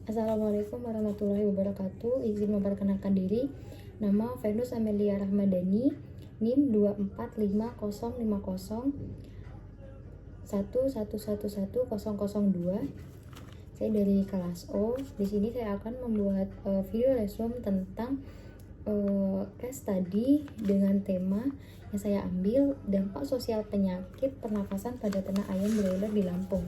Assalamualaikum warahmatullahi wabarakatuh. Izin memperkenalkan diri. Nama Venus Amelia Rahmadani, NIM 24501111002. Saya dari kelas O. Di sini saya akan membuat video resume tentang case study dengan tema yang saya ambil, dampak sosial penyakit pernafasan pada ternak ayam broiler di Lampung.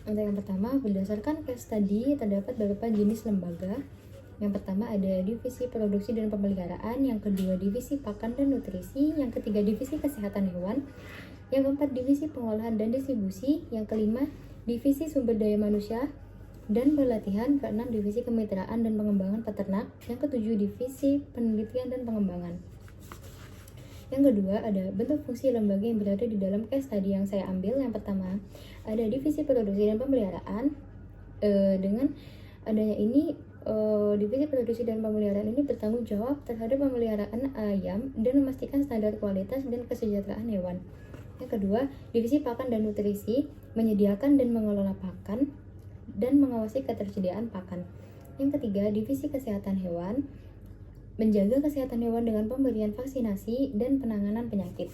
Untuk yang pertama, berdasarkan case study terdapat beberapa jenis lembaga. Yang pertama ada divisi produksi dan pemeliharaan, yang kedua divisi pakan dan nutrisi, yang ketiga divisi kesehatan hewan, yang keempat divisi pengolahan dan distribusi, yang kelima divisi sumber daya manusia dan pelatihan, keenam divisi kemitraan dan pengembangan peternak, yang ketujuh divisi penelitian dan pengembangan. Yang kedua, ada bentuk fungsi lembaga yang berada di dalam case study yang saya ambil. Yang pertama, ada divisi produksi dan pemeliharaan. Dengan adanya ini, divisi produksi dan pemeliharaan ini bertanggung jawab terhadap pemeliharaan ayam dan memastikan standar kualitas dan kesejahteraan hewan. Yang kedua, divisi pakan dan nutrisi menyediakan dan mengelola pakan dan mengawasi ketersediaan pakan. Yang ketiga, divisi kesehatan hewan menjaga kesehatan hewan dengan pemberian vaksinasi dan penanganan penyakit.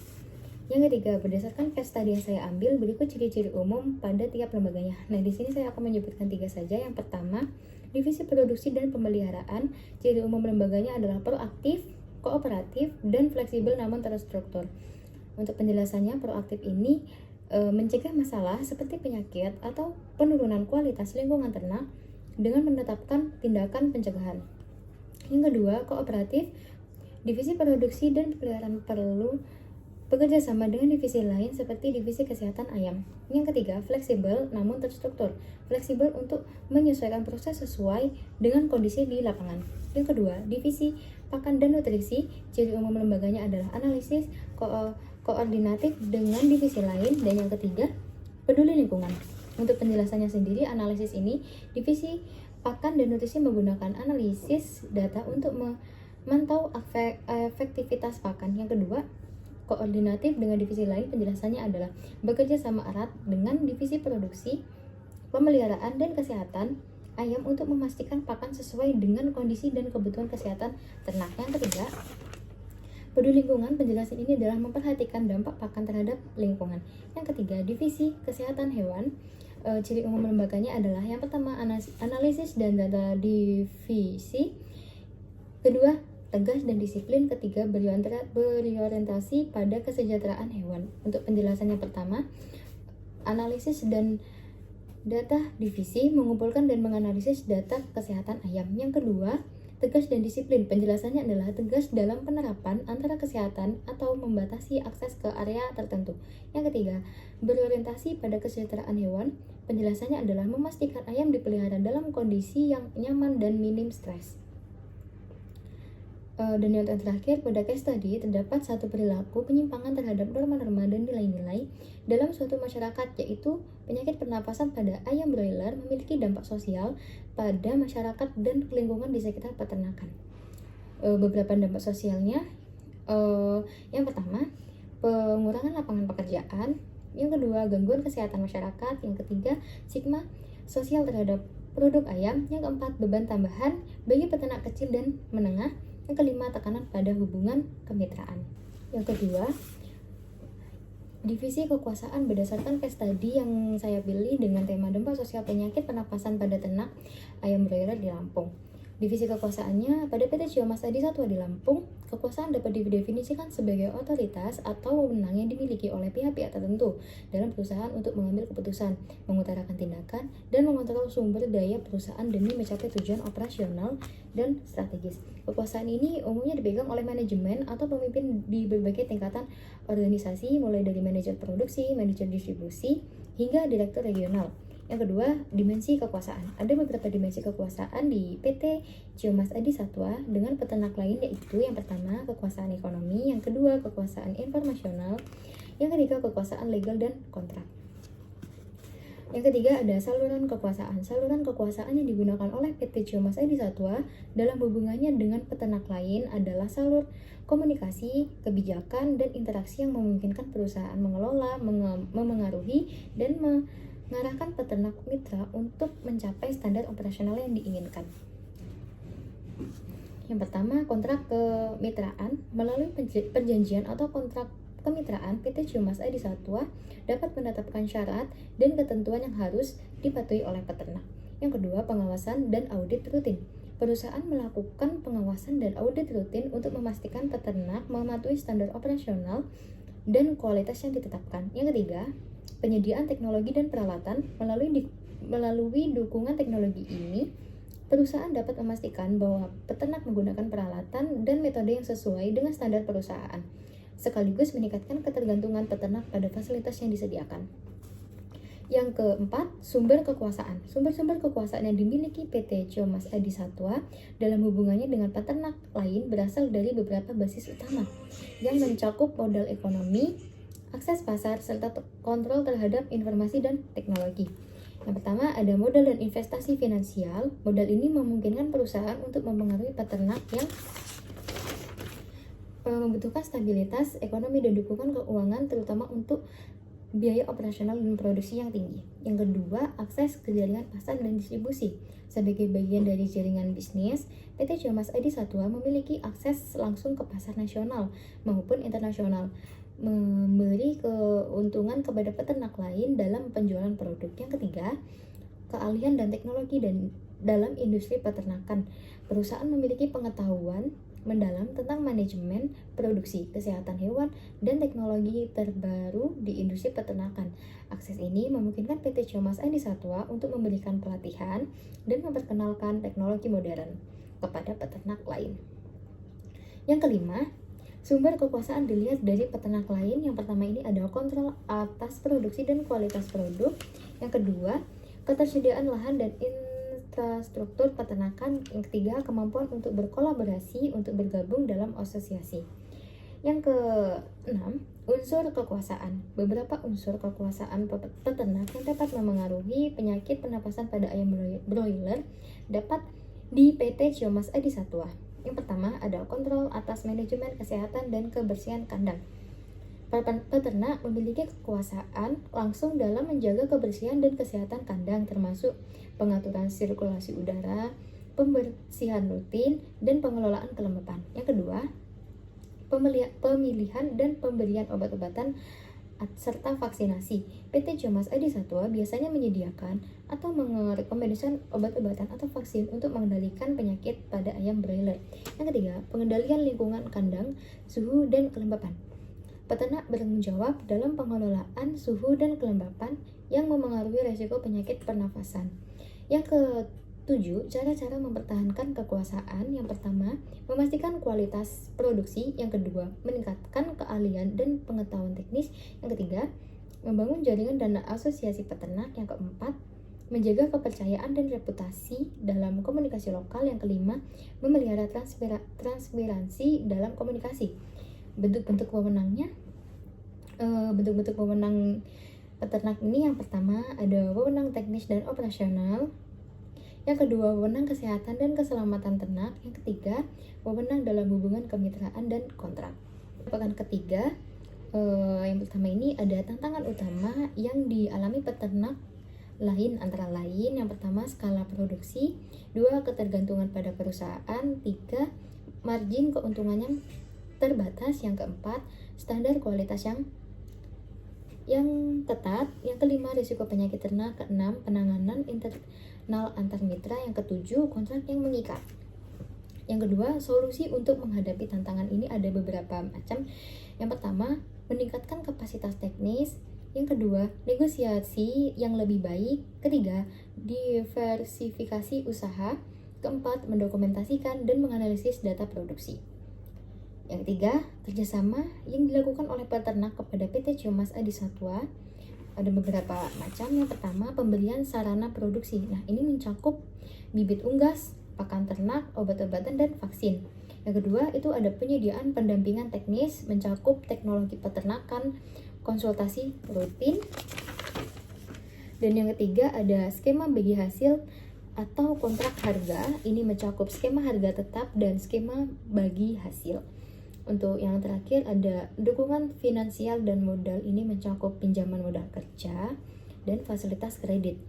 Yang ketiga, berdasarkan case study yang saya ambil, berikut ciri-ciri umum pada tiap lembaganya. Nah, di sini saya akan menyebutkan 3 saja. Yang pertama, divisi produksi dan pemeliharaan. Ciri umum lembaganya adalah proaktif, kooperatif, dan fleksibel namun terstruktur. Untuk penjelasannya, proaktif ini mencegah masalah seperti penyakit atau penurunan kualitas lingkungan ternak dengan menetapkan tindakan pencegahan. Yang kedua, kooperatif. Divisi produksi dan pemeliharaan perlu bekerja sama dengan divisi lain seperti divisi kesehatan ayam. Yang ketiga, fleksibel namun terstruktur. Fleksibel untuk menyesuaikan proses sesuai dengan kondisi di lapangan. Yang kedua, divisi pakan dan nutrisi. Ciri umum lembaganya adalah analisis koordinatif dengan divisi lain. Dan yang ketiga, peduli lingkungan. Untuk penjelasannya sendiri, analisis ini, divisi pakan dan nutrisi menggunakan analisis data untuk memantau efektivitas pakan. Yang kedua, koordinatif dengan divisi lain, penjelasannya adalah bekerja sama erat dengan divisi produksi, pemeliharaan, dan kesehatan ayam untuk memastikan pakan sesuai dengan kondisi dan kebutuhan kesehatan ternak. Yang ketiga, peduli lingkungan, penjelasan ini adalah memperhatikan dampak pakan terhadap lingkungan. Yang ketiga, divisi kesehatan hewan. Ciri umum lembaganya adalah yang pertama, analisis dan data divisi. Kedua, tegas dan disiplin. Ketiga, berorientasi pada kesejahteraan hewan. Untuk penjelasannya pertama, analisis dan data divisi mengumpulkan dan menganalisis data kesehatan ayam. Yang kedua, tegas dan disiplin. Penjelasannya adalah tegas dalam penerapan antara kesehatan atau membatasi akses ke area tertentu. Yang ketiga, berorientasi pada kesejahteraan hewan. Penjelasannya adalah memastikan ayam dipelihara dalam kondisi yang nyaman dan minim stres. Dan yang terakhir, pada case tadi terdapat satu perilaku penyimpangan terhadap norma-norma dan nilai-nilai dalam suatu masyarakat, yaitu penyakit pernapasan pada ayam broiler memiliki dampak sosial pada masyarakat dan lingkungan di sekitar peternakan. Beberapa dampak sosialnya, yang pertama, pengurangan lapangan pekerjaan. Yang kedua, gangguan kesehatan masyarakat. Yang ketiga, stigma sosial terhadap produk ayam. Yang keempat, beban tambahan bagi peternak kecil dan menengah. Yang kelima, tekanan pada hubungan kemitraan. Yang kedua, divisi kekuasaan. Berdasarkan case study yang saya pilih dengan tema dampak sosial penyakit pernapasan pada ternak ayam broiler di Lampung. Divisi kekuasaannya, pada PT Ciomas Adi Satwa di Lampung, kekuasaan dapat didefinisikan sebagai otoritas atau wewenang yang dimiliki oleh pihak-pihak tertentu dalam perusahaan untuk mengambil keputusan, mengutarakan tindakan, dan mengontrol sumber daya perusahaan demi mencapai tujuan operasional dan strategis. Kekuasaan ini umumnya dipegang oleh manajemen atau pemimpin di berbagai tingkatan organisasi, mulai dari manajer produksi, manajer distribusi, hingga direktur regional. Yang kedua, dimensi kekuasaan. Ada beberapa dimensi kekuasaan di PT Ciomas Adi Satwa dengan peternak lain, yaitu yang pertama, kekuasaan ekonomi, yang kedua, kekuasaan informasional, yang ketiga, kekuasaan legal dan kontrak. Yang ketiga, ada saluran kekuasaan. Saluran kekuasaan yang digunakan oleh PT Ciomas Adi Satwa dalam hubungannya dengan peternak lain adalah salur komunikasi, kebijakan, dan interaksi yang memungkinkan perusahaan mengelola, memengaruhi, dan mengarahkan peternak mitra untuk mencapai standar operasional yang diinginkan. Yang pertama, kontrak kemitraan. Melalui perjanjian atau kontrak kemitraan, PT Ciumas Adi Satwa dapat menetapkan syarat dan ketentuan yang harus dipatuhi oleh peternak. Yang kedua, pengawasan dan audit rutin. Perusahaan melakukan pengawasan dan audit rutin untuk memastikan peternak mematuhi standar operasional dan kualitas yang ditetapkan. Yang ketiga, penyediaan teknologi dan peralatan. Melalui dukungan teknologi ini, perusahaan dapat memastikan bahwa peternak menggunakan peralatan dan metode yang sesuai dengan standar perusahaan, sekaligus meningkatkan ketergantungan peternak pada fasilitas yang disediakan. Yang keempat, sumber kekuasaan. Sumber-sumber kekuasaan yang dimiliki PT Ciumas Adi Satwa dalam hubungannya dengan peternak lain berasal dari beberapa basis utama yang mencakup modal ekonomi, akses pasar, serta kontrol terhadap informasi dan teknologi. Yang pertama, ada modal dan investasi finansial. Modal ini memungkinkan perusahaan untuk mempengaruhi peternak yang membutuhkan stabilitas ekonomi dan dukungan keuangan, terutama untuk biaya operasional dan produksi yang tinggi. Yang kedua, akses ke jaringan pasar dan distribusi. Sebagai bagian dari jaringan bisnis, PT Ciumas Adi Satwa memiliki akses langsung ke pasar nasional maupun internasional, memberi keuntungan kepada peternak lain dalam penjualan produk. Yang ketiga, keahlian dan teknologi dalam industri peternakan. Perusahaan memiliki pengetahuan mendalam tentang manajemen, produksi, kesehatan hewan, dan teknologi terbaru di industri peternakan. Akses ini memungkinkan PT Ciumas Adi Satwa untuk memberikan pelatihan dan memperkenalkan teknologi modern kepada peternak lain. Yang kelima, sumber kekuasaan dilihat dari peternak lain. Yang pertama ini ada kontrol atas produksi dan kualitas produk. Yang kedua, ketersediaan lahan dan infrastruktur peternakan. Yang ketiga, kemampuan untuk berkolaborasi untuk bergabung dalam asosiasi. Yang keenam, unsur kekuasaan. Beberapa unsur kekuasaan peternak yang dapat memengaruhi penyakit pernapasan pada ayam broiler dapat di PT Ciumas Adi Satwa. Yang pertama, ada kontrol atas manajemen kesehatan dan kebersihan kandang. Peternak memiliki kekuasaan langsung dalam menjaga kebersihan dan kesehatan kandang, termasuk pengaturan sirkulasi udara, pembersihan rutin, dan pengelolaan kelembapan. Yang kedua, pemilihan dan pemberian obat-obatan serta vaksinasi. PT Ciumas Adi Satwa biasanya menyediakan atau merekomendasikan obat-obatan atau vaksin untuk mengendalikan penyakit pada ayam broiler. Yang ketiga, pengendalian lingkungan kandang, suhu, dan kelembapan. Peternak bertanggung jawab dalam pengelolaan suhu dan kelembapan yang memengaruhi risiko penyakit pernafasan. Yang ketujuh, cara-cara mempertahankan kekuasaan. Yang pertama, memastikan kualitas produksi. Yang kedua, meningkatkan keahlian dan pengetahuan teknis. Yang ketiga, membangun jaringan dan asosiasi peternak. Yang keempat, menjaga kepercayaan dan reputasi dalam komunikasi lokal. Yang kelima, memelihara transparansi dalam komunikasi. Bentuk-bentuk wewenangnya, bentuk-bentuk wewenang peternak ini, yang pertama ada wewenang teknis dan operasional. Yang kedua, wewenang kesehatan dan keselamatan ternak. Yang ketiga, wewenang dalam hubungan kemitraan dan kontrak. Pekan ketiga, yang pertama ini ada tantangan utama yang dialami peternak lain, antara lain yang pertama skala produksi, dua ketergantungan pada perusahaan, tiga margin keuntungannya terbatas, yang keempat standar kualitas yang ketat, yang kelima risiko penyakit ternak, keenam penanganan internal antar mitra, yang ketujuh kontrak yang mengikat. Yang kedua, solusi untuk menghadapi tantangan ini ada beberapa macam. Yang pertama, meningkatkan kapasitas teknis. Yang kedua, negosiasi yang lebih baik. Ketiga, diversifikasi usaha. Keempat, mendokumentasikan dan menganalisis data produksi. Yang ketiga, kerjasama yang dilakukan oleh peternak kepada PT Ciumas Adi Satwa. Ada beberapa macam. Yang pertama, pemberian sarana produksi. Nah, ini mencakup bibit unggas, pakan ternak, obat-obatan, dan vaksin. Yang kedua, itu ada penyediaan pendampingan teknis, mencakup teknologi peternakan, konsultasi rutin. Dan yang ketiga, ada skema bagi hasil atau kontrak harga. Ini mencakup skema harga tetap dan skema bagi hasil. Untuk yang terakhir ada dukungan finansial dan modal. Ini mencakup pinjaman modal kerja, dan fasilitas kredit.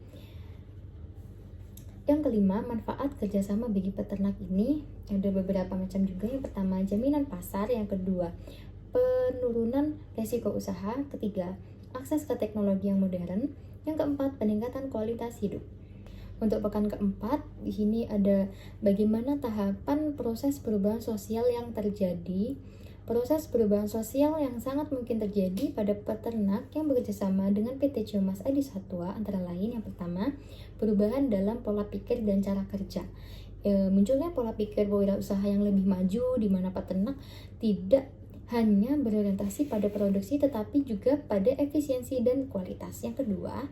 Yang kelima, manfaat kerjasama bagi peternak ini ada beberapa macam juga. Yang pertama, jaminan pasar. Yang kedua, penurunan resiko usaha. Ketiga, akses ke teknologi yang modern. Yang keempat, peningkatan kualitas hidup. Untuk pekan keempat, di sini ada bagaimana tahapan proses perubahan sosial yang terjadi. Proses perubahan sosial yang sangat mungkin terjadi pada peternak yang bekerjasama dengan PT Ciumas Adi Satwa antara lain yang pertama, perubahan dalam pola pikir dan cara kerja. Munculnya pola pikir wirausaha yang lebih maju di mana peternak tidak hanya berorientasi pada produksi tetapi juga pada efisiensi dan kualitas. Yang kedua,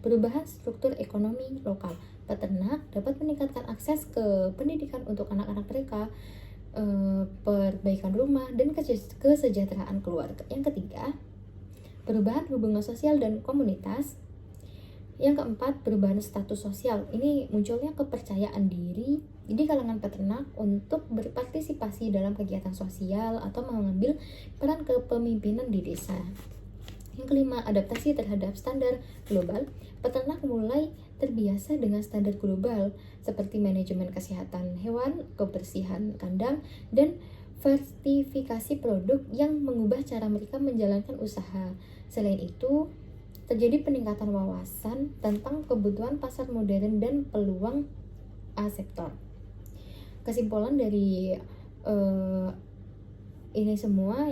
perubahan struktur ekonomi lokal. Peternak dapat meningkatkan akses ke pendidikan untuk anak-anak mereka, perbaikan rumah, dan kesejahteraan keluarga. Yang ketiga, perubahan hubungan sosial dan komunitas. Yang keempat, perubahan status sosial. Ini munculnya kepercayaan diri di kalangan peternak untuk berpartisipasi dalam kegiatan sosial atau mengambil peran kepemimpinan di desa. Yang kelima, adaptasi terhadap standar global. Peternak mulai terbiasa dengan standar global seperti manajemen kesehatan hewan, kebersihan kandang, dan sertifikasi produk yang mengubah cara mereka menjalankan usaha. Selain itu, terjadi peningkatan wawasan tentang kebutuhan pasar modern dan peluang sektor. Kesimpulan dari ini semua,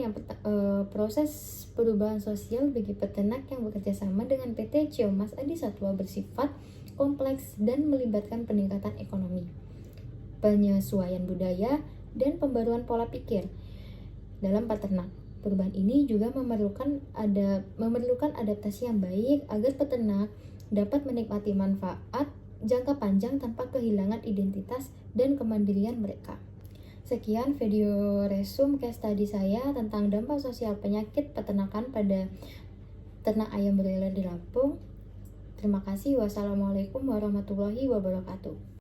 proses perubahan sosial bagi peternak yang bekerja sama dengan PT Ciumas Adi Satwa bersifat kompleks dan melibatkan peningkatan ekonomi, penyesuaian budaya, dan pembaruan pola pikir dalam peternak. Perubahan ini juga memerlukan adaptasi yang baik agar peternak dapat menikmati manfaat jangka panjang tanpa kehilangan identitas dan kemandirian mereka. Sekian video resume case study saya tentang dampak sosial penyakit peternakan pada ternak ayam broiler di Lampung. Terima kasih. Wassalamualaikum warahmatullahi wabarakatuh.